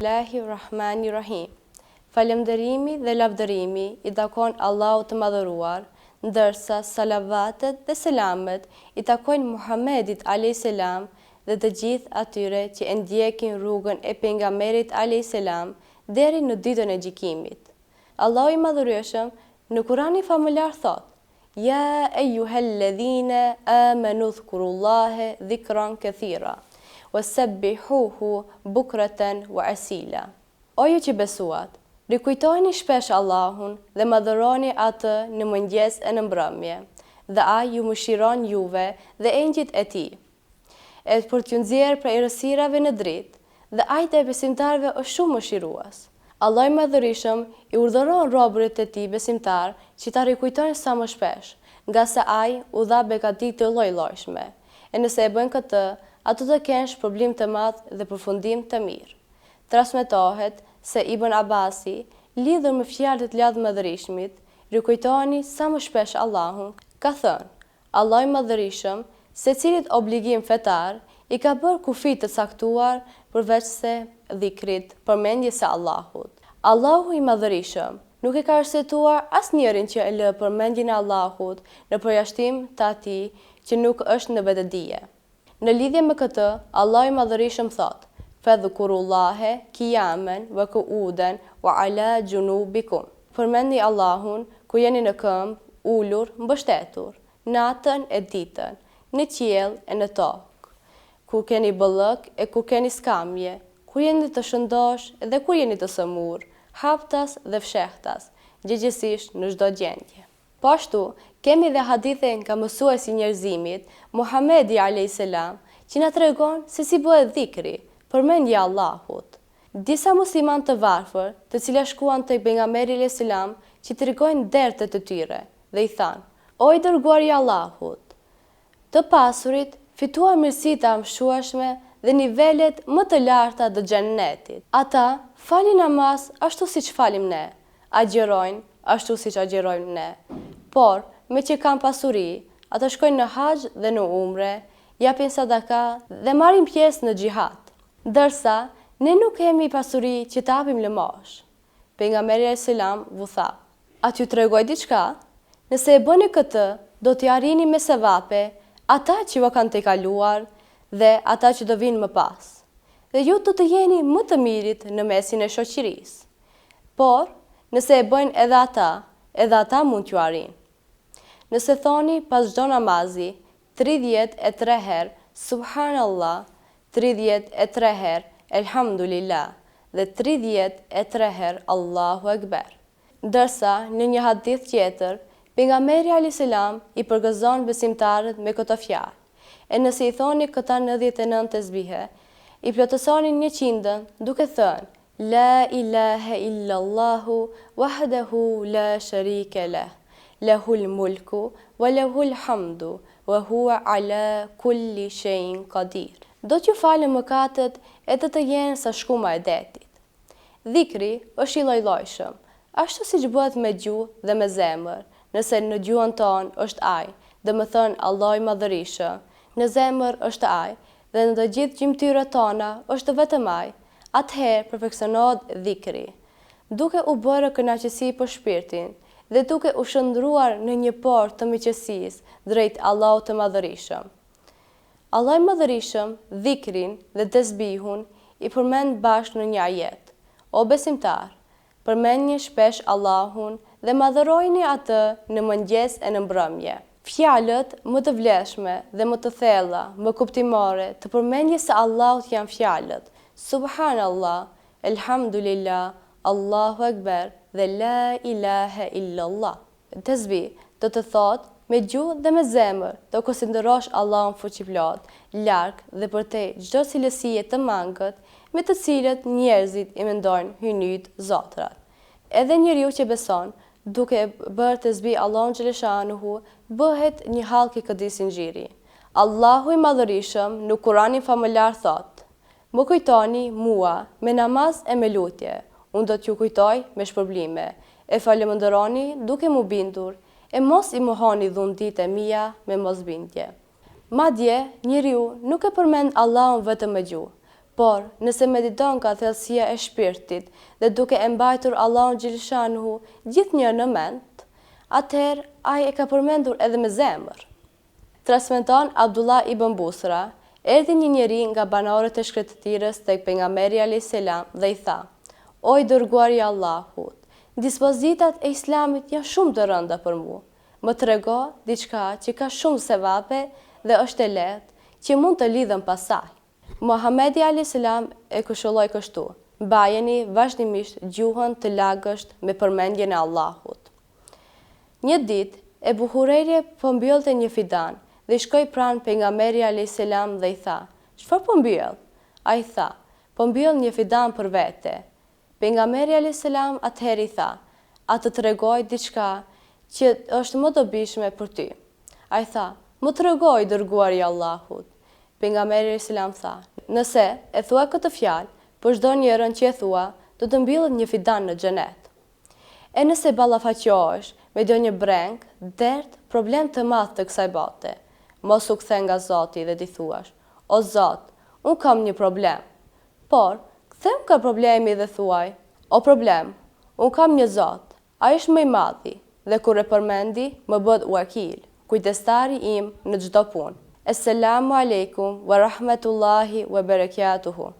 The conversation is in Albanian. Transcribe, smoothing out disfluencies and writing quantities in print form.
Bismillahirrahmanirrahim. Falënderimi dhe lavdërimi i takon Allahut të madhëruar, ndërsa salavatet dhe selamet i takojnë Muhamedit a.s. dhe të gjithë atyre që e ndjekin rrugën e pejgamberit a.s. deri në ditën e gjykimit. Allahu i madhërueshëm në Kur'anin famuljar thot: Ja eyyuhalladhina amanu dhkurullaha dhikran kathira wasabbihuhu bukratan wa asila. O ju që besuat, rikujtojeni shpesh Allahun dhe madhëroni atë në mëngjes e në mbrëmje, dhe ai ju mëshiron juve dhe engjëjt e tij, e për t'ju nxjerrë prej errësirave në dritë, dhe ai te besimtarëve është shumë mëshirues. Allah i madhërisëm i urdhëron robërit e tij besimtar që ta rikujtojnë sa më shpesh, nga se ai u dha begatit të lloj-llojshme, e nëse e bëjnë këtë, ato të kenë shpërblim të madh dhe përfundim të mirë. Transmetohet se Ibn Abasi, lidhur me fjalët e Allahut Madhërisht, rikujtoni sa më shpesh Allahun, ka thënë: Allah i Madhërisëm, secilit obligim fetar i ka bërë kufi të caktuar përveç se dhikrit, përmendjes së Allahut. Allahu i Madhërisëm nuk e ka arsyetuar asnjërin që e lë përmendjen e Allahut në përjashtim të atij që nuk është në vetëdije. Në lidhje me këtë, Allahu i Madhërisëm thotë: Fadhkurullaha qiyaman wa qu'udan wa ala junubikum. Përmendni Allahun kur jeni në këmbë, ulur, mbështetur, natën e ditën, në qiell e në tokë, kur keni bëllëk e kur keni skamje, kur jeni të shëndosh dhe kur jeni të sëmur, haptas dhe fshehtas, gjithësisht në çdo gjendje. Po ashtu, kemi dhe hadithe nga mësuesi i njerëzimit, Muhamedi a.s. që na tregon se si bëhet dhikri, përmendja e Allahut. Disa musliman të varfër, të cilët shkuan tek pejgamberi a.s. që tregojnë dertet e tyre dhe i thanë: O i dërguari i Allahut, të pasurit fituar mirësitë të amshueshme dhe nivelet më të larta të xhennetit. Ata falin namaz ashtu siç falim ne, agjerojnë ashtu siç agjerojmë ne. Por me që kanë pasuri, ata shkojnë në haxh dhe në umre, japin sadaka dhe marrin pjesë në xhihad. Ndërsa ne nuk kemi pasuri që të hapim lëmosh. Pejgamberi a.s. vu tha: A t'ju tregoj diçka? Nëse e bëni këtë, do t'i arrini me sevape ata që ju kanë tejkaluar dhe ata që do vinë më pas. Dhe ju do të jeni më të mirit në mesin e shoqërisë. Por, nëse e bëjnë edhe ata mund t'ju arrijnë. Nëse thoni pas çdo namazi 33 herë Subhanallah, 33 herë Elhamdulillah dhe 33 herë Allahu Ekber. Ndërsa në një hadith tjetër, pejgamberi a.s. i përgëzon besimtarët me këtë fjalë. E nëse i thoni këta 99 tesbihe, i plotësonin 100-ën duke thënë: La ilaha illallahu wahdahu la sharika lah, lahul mulku wa lahul hamdu wa huwa ala kulli shay'in qadir. Do t'ju falen mëkatet e të jenë sa shkuma e detit. Dhikri është i lloj-llojshëm, ashtu siç bëhet me gjuhë dhe me zemër. Nëse në gjuhën tonë është ai, domethënë Allahu i Madhërisëm, në zemër është ai, dhe në të gjithë gjymtyrët tona është vetëm ai, atëherë perfeksionohet dhikri, duke u bërë kënaqësi për shpirtin dhe duke u shndruar në një portë të miqësisë drejt Allahut të Madhërisëm. Allah i Madhërisëm, dhikrin dhe tesbihun i përmend bashkë në një ajet: O besimtar, përmendni shpesh Allahun dhe madhërojini atë në mëngjes e në mbrëmje. Fjalët më të vlefshme dhe më të thella, më kuptimore të përmendjes së Allahut janë fjalët Subhanallah, Elhamdulillah, Allahu Ekber dhe La ilaha illallah. Tesbih do të thotë me gjuhë dhe me zemër të konsiderosh Allahun fuqiplot, larg dhe përtej çdo cilësie të mangët me të cilët njerëzit i mendojnë hyjnit zotrat. Edhe njeriu që beson, duke bërë tesbih Allahun xhaleshanuhu, bëhet një hallk i këtij sinxhiri. Allahu i Madhërisëm në Kur'anin famuljar thotë: Më kujtoni mua me namaz e me lutje, unë do t'ju kujtoj me shpërblime, e falenderoni duke mu bindur, e mos i mohoni dhuntit e mia me mosbindje. Madje, njeriu nuk e përmend Allahun vetëm me gjuhë, Por, nëse mediton ka thellësia e shpirtit dhe duke e mbajtur Allahun xhaleshanuhu gjithnjë në mend, atëherë ai e ka përmendur edhe me zemër. Transmeton Abdullah ibn Busra, erdhi një njeri nga banorët e shkretëtirës tek pejgamberi alayhis salam dhe i tha: "O i dërguari i Allahut, dispozitat e Islamit janë shumë të rënda për mua. Më trego diçka që ka shumë sevape dhe është e lehtë, që mund të lidhem pas saj." Muhamedi alayhis salam e këshilloi kështu: "Mbajeni vazhdimisht gjuhën të lagësht me përmendjen e Allahut." Një ditë, Ebu Hurajre po mbyllte një fidan dhe shkoi pranë pejgamberit alayhis salam dhe i tha: "Çfarë po mbyll?" Ai tha: "Po mbyll një fidan për vete." Pejgamberi alayhis salam atëherë i tha: "A të tregoj diçka që është më dobishme për ty?" Ai tha: "Më tregoj, dërguari i Allahut." Pejgamberi alayhis salam tha: "Nëse e thua këtë fjalë, për çdo njërin që e thua, do të mbyllet një fidan në xhenet. E nëse ballafaqohesh me ndonjë breng, dert, problem të madh të kësaj bote, mos u kthe nga Zoti dhe ti thuash: O Zot, unë kam një problem. Por, kthem ka problemi dhe thuaj: O problem, unë kam një Zot, ai është më i madhi, dhe kur e përmendi, më bëhet wakil, kujdestari im në çdo punë. Esselamu alaikum wa rahmatullahi wa barakatuhu.